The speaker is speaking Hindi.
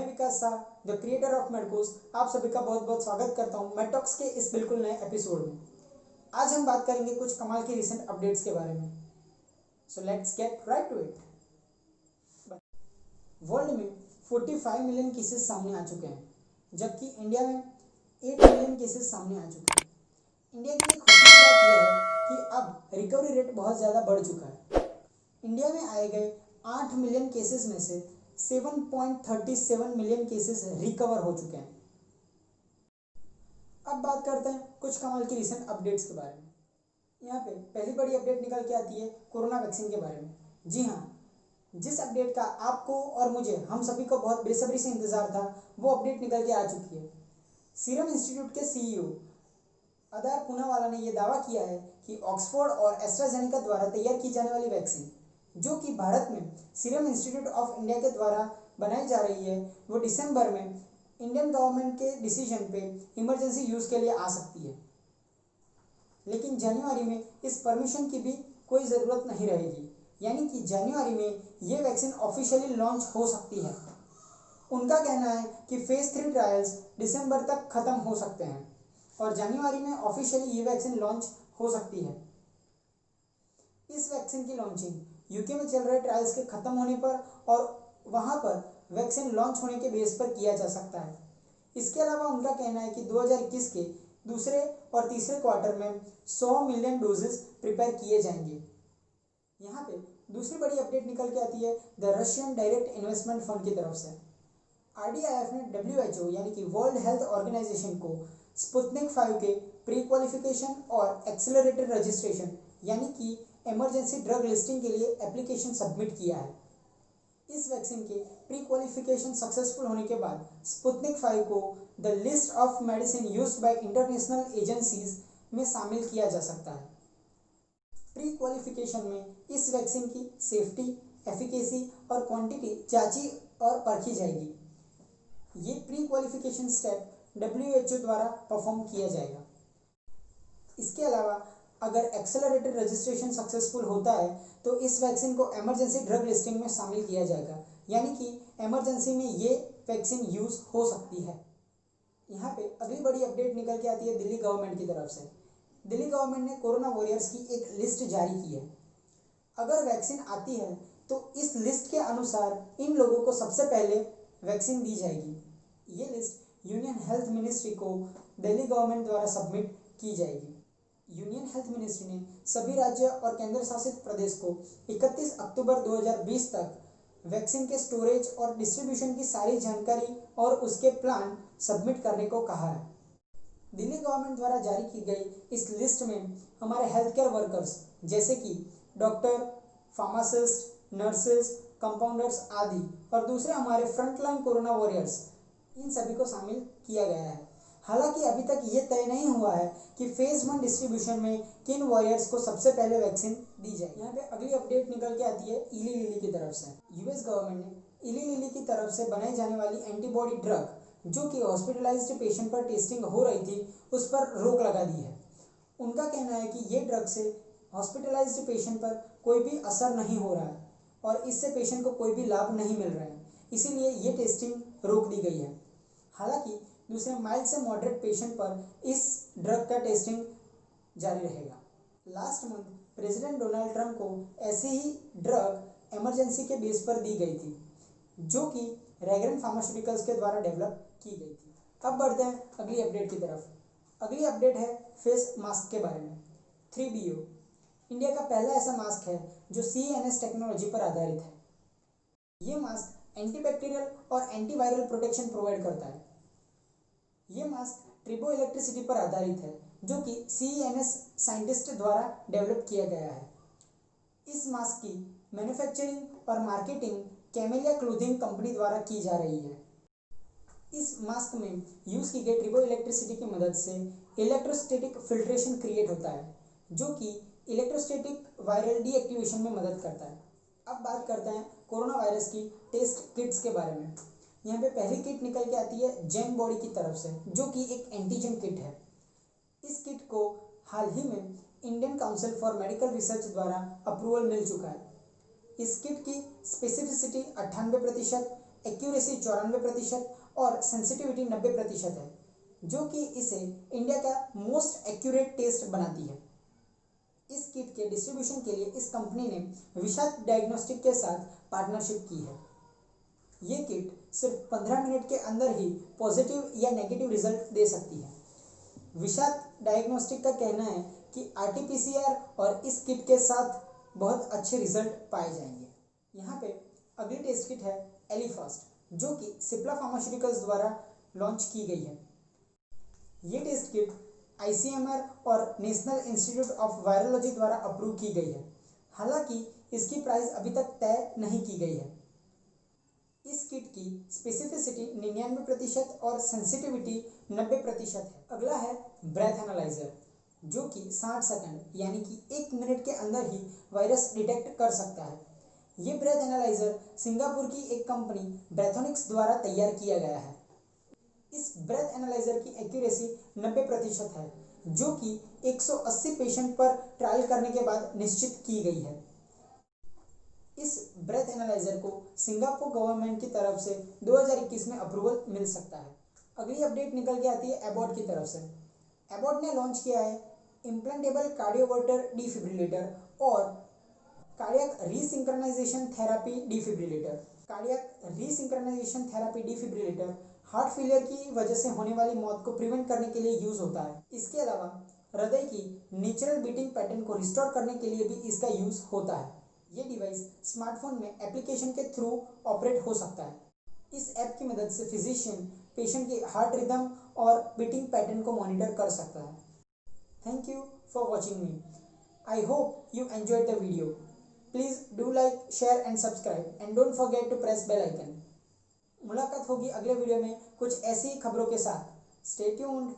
Vikas Shah, the creator of Medcos, आप सभी का बहुत बहुत स्वागत करता हूं मेडटॉक्स के इस बिल्कुल नए एपिसोड में। आज हम बात करेंगे कुछ कमाल की रिसेंट अपडेट्स के बारे में। So let's get right to it. World में 45 मिलियन केसेस सामने आ चुके हैं, जबकि इंडिया में 8 मिलियन केसेस सामने आ चुके हैं। इंडिया की एक खुशी की बात यह है कि अब रिकवरी रेट बहुत ज़्यादा बढ़ चुका है। इंडिया में आए गए 8 मिलियन केसेस में से 7.37 मिलियन केसेस रिकवर हो चुके हैं। अब बात करते हैं कुछ कमाल की रिसेंट अपडेट्स के बारे में। यहाँ पे पहली बड़ी अपडेट निकल के आती है कोरोना वैक्सीन के बारे में। जी हाँ, जिस अपडेट का आपको और मुझे, हम सभी को बहुत बेसब्री से इंतजार था, वो अपडेट निकल के आ चुकी है। सीरम इंस्टीट्यूट के सीईओ अदार पूनावाला ने यह दावा किया है कि ऑक्सफोर्ड और एस्ट्राजेनेका द्वारा तैयार की जाने वाली वैक्सीन, जो कि भारत में सीरम इंस्टीट्यूट ऑफ इंडिया के द्वारा बनाई जा रही है, वो दिसंबर में इंडियन गवर्नमेंट के डिसीजन पे इमरजेंसी यूज़ के लिए आ सकती है। लेकिन जनवरी में इस परमिशन की भी कोई ज़रूरत नहीं रहेगी, यानी कि जनवरी में ये वैक्सीन ऑफिशियली लॉन्च हो सकती है। उनका कहना है कि फेज 3 ट्रायल्स दिसंबर तक ख़त्म हो सकते हैं और जनवरी में ऑफिशियली ये वैक्सीन लॉन्च हो सकती है। इस वैक्सीन की लॉन्चिंग यूके में चल रहे ट्रायल्स के ख़त्म होने पर और वहाँ पर वैक्सीन लॉन्च होने के बेस पर किया जा सकता है। इसके अलावा उनका कहना है कि 2021 के दूसरे और तीसरे क्वार्टर में 100 मिलियन डोजेस प्रिपेयर किए जाएंगे। यहाँ पे दूसरी बड़ी अपडेट निकल के आती है the Russian direct investment fund की तरफ से। RDIF ने WHO यानी कि वर्ल्ड हेल्थ ऑर्गेनाइजेशन को स्पुतनिक 5 के प्री क्वालिफिकेशन और एक्सेलरेटेड रजिस्ट्रेशन यानी कि इमरजेंसी ड्रग लिस्टिंग के लिए एप्लीकेशन सबमिट किया है। इस वैक्सीन के प्री क्वालिफिकेशन सक्सेसफुल होने के बाद स्पुतनिक 5 को the list of medicine used by international agencies में शामिल किया जा सकता है। प्री क्वालिफिकेशन में इस वैक्सीन की सेफ्टी, एफिकेसी और क्वांटिटी जांची और परखी जाएगी। ये प्री क्वालिफिकेशन स्टेप WHO द्वारा परफॉर्म किया जाएगा। इसके अलावा अगर एक्सेलरेटेड रजिस्ट्रेशन सक्सेसफुल होता है तो इस वैक्सीन को इमरजेंसी ड्रग लिस्टिंग में शामिल किया जाएगा, यानी कि इमरजेंसी में ये वैक्सीन यूज़ हो सकती है। यहाँ पे अगली बड़ी अपडेट निकल के आती है दिल्ली गवर्नमेंट की तरफ से। दिल्ली गवर्नमेंट ने कोरोना वॉरियर्स की एक लिस्ट जारी की है। अगर वैक्सीन आती है तो इस लिस्ट के अनुसार इन लोगों को सबसे पहले वैक्सीन दी जाएगी। ये लिस्ट यूनियन हेल्थ मिनिस्ट्री को दिल्ली गवर्नमेंट द्वारा सबमिट की जाएगी। यूनियन हेल्थ मिनिस्ट्री ने सभी राज्य और केंद्र शासित प्रदेश को 31 अक्टूबर 2020 तक वैक्सीन के स्टोरेज और डिस्ट्रीब्यूशन की सारी जानकारी और उसके प्लान सबमिट करने को कहा है। दिल्ली गवर्नमेंट द्वारा जारी की गई इस लिस्ट में हमारे हेल्थ केयर वर्कर्स जैसे कि डॉक्टर, फार्मासिस्ट, नर्सेज, कंपाउंडर्स आदि और दूसरे हमारे फ्रंटलाइन कोरोना वॉरियर्स, इन सभी को शामिल किया गया है। हालांकि अभी तक ये तय नहीं हुआ है कि फेज 1 डिस्ट्रीब्यूशन में किन वॉरियर्स को सबसे पहले वैक्सीन दी जाए। यहाँ पे अगली अपडेट निकल के आती है इली लिली की तरफ से। यूएस गवर्नमेंट ने इली लिली की तरफ से बनाई जाने वाली एंटीबॉडी ड्रग, जो कि हॉस्पिटलाइज्ड पेशेंट पर टेस्टिंग हो रही थी, उस पर रोक लगा दी है। उनका कहना है कि ये ड्रग से हॉस्पिटलाइज्ड पेशेंट पर कोई भी असर नहीं हो रहा है और इससे पेशेंट को कोई भी लाभ नहीं मिल रहा है, इसीलिए ये टेस्टिंग रोक दी गई है। हालांकि दूसरे माइल्ड से मॉडरेट पेशेंट पर इस ड्रग का टेस्टिंग जारी रहेगा। Last month president Donald Trump को ऐसी ही ड्रग इमरजेंसी के बेस पर दी गई थी, जो कि रेगन फार्मास्यूटिकल्स के द्वारा डेवलप की गई थी। अब बढ़ते हैं अगली अपडेट की तरफ। अगली अपडेट है फेस मास्क के बारे में। 3BO इंडिया का पहला ऐसा मास्क है जो CNS टेक्नोलॉजी पर आधारित है। ये मास्क एंटीबैक्टीरियल और एंटीवायरल प्रोटेक्शन प्रोवाइड करता है। ये मास्क ट्रिबो इलेक्ट्रिसिटी पर आधारित है, जो कि CNS साइंटिस्ट द्वारा डेवलप किया गया है। इस मास्क की मैन्युफैक्चरिंग और मार्केटिंग कैमेलिया क्लोथिंग कंपनी द्वारा की जा रही है। इस मास्क में यूज़ की गई ट्रिबो इलेक्ट्रिसिटी की मदद से इलेक्ट्रोस्टैटिक फिल्ट्रेशन क्रिएट होता है, जो कि इलेक्ट्रोस्टैटिक वायरल डीएक्टिवेशन में मदद करता है। अब बात करते हैं कोरोना वायरस की टेस्ट किट्स के बारे में। यहाँ पे पहली किट निकल के आती है जेन बॉडी की तरफ से, जो कि एक एंटीजन किट है। इस किट को हाल ही में Indian council for medical research द्वारा अप्रूवल मिल चुका है। इस किट की स्पेसिफिसिटी 98%, एक्यूरेसी 94% और सेंसिटिविटी 90% है, जो कि इसे इंडिया का मोस्ट एक्यूरेट टेस्ट बनाती है। इस किट के डिस्ट्रीब्यूशन के लिए इस कंपनी ने विशाख डायग्नोस्टिक के साथ पार्टनरशिप की है। ये किट सिर्फ 15 मिनट के अंदर ही पॉजिटिव या नेगेटिव रिजल्ट दे सकती है। विशाख डायग्नोस्टिक का कहना है कि आरटीपीसीआर और इस किट के साथ बहुत अच्छे रिजल्ट पाए जाएंगे। यहाँ पे अगली टेस्ट किट है एलिफास्ट, जो कि सिप्ला फार्मास्यूटिकल्स द्वारा लॉन्च की गई है। ये टेस्ट किट आईसीएमआर और नेशनल इंस्टीट्यूट ऑफ वायरोलॉजी द्वारा अप्रूव की गई है। हालांकि इसकी प्राइस अभी तक तय नहीं की गई है। इस किट की स्पेसिफिसिटी 99% और सेंसिटिविटी 90% है। अगला है ब्रेथ एनालाइजर, जो कि 60 सेकंड यानी कि 1 मिनट के अंदर ही वायरस डिटेक्ट कर सकता है। ये ब्रेथ एनालाइजर सिंगापुर की एक कंपनी ब्रेथोनिक्स द्वारा तैयार किया गया है। इस ब्रेथ एनालाइजर की एक्यूरेसी 90% है, जो कि 180 पेशेंट पर ट्रायल करने के बाद निश्चित की गई है। इस ब्रेथ एनालाइजर को सिंगापुर गवर्नमेंट की तरफ से 2021 में अप्रूवल मिल सकता है। अगली अपडेट निकल के आती है एबॉट की तरफ से। एबॉट ने लॉन्च किया है इम्प्लांटेबल कार्डियोवर्टर डिफिब्रिलेटर और cardiac resynchronisation therapy defibrillator. Cardiac resynchronisation therapy defibrillator heart failure की वजह से होने वाली मौत को प्रिवेंट करने के लिए यूज होता है। इसके अलावा हृदय की नेचुरल बीटिंग पैटर्न को रिस्टोर करने के लिए भी इसका यूज होता है। ये डिवाइस स्मार्टफोन में एप्लीकेशन के थ्रू ऑपरेट हो सकता है। इस ऐप की मदद से फिजिशियन पेशेंट की हार्ट रिदम और बीटिंग पैटर्न को मॉनिटर कर सकता है। Thank you for watching me. I hope you enjoyed the video. Please do like, share and subscribe and don't forget to press bell icon. मुलाकात होगी अगले वीडियो में कुछ ऐसी खबरों के साथ। Stay tuned.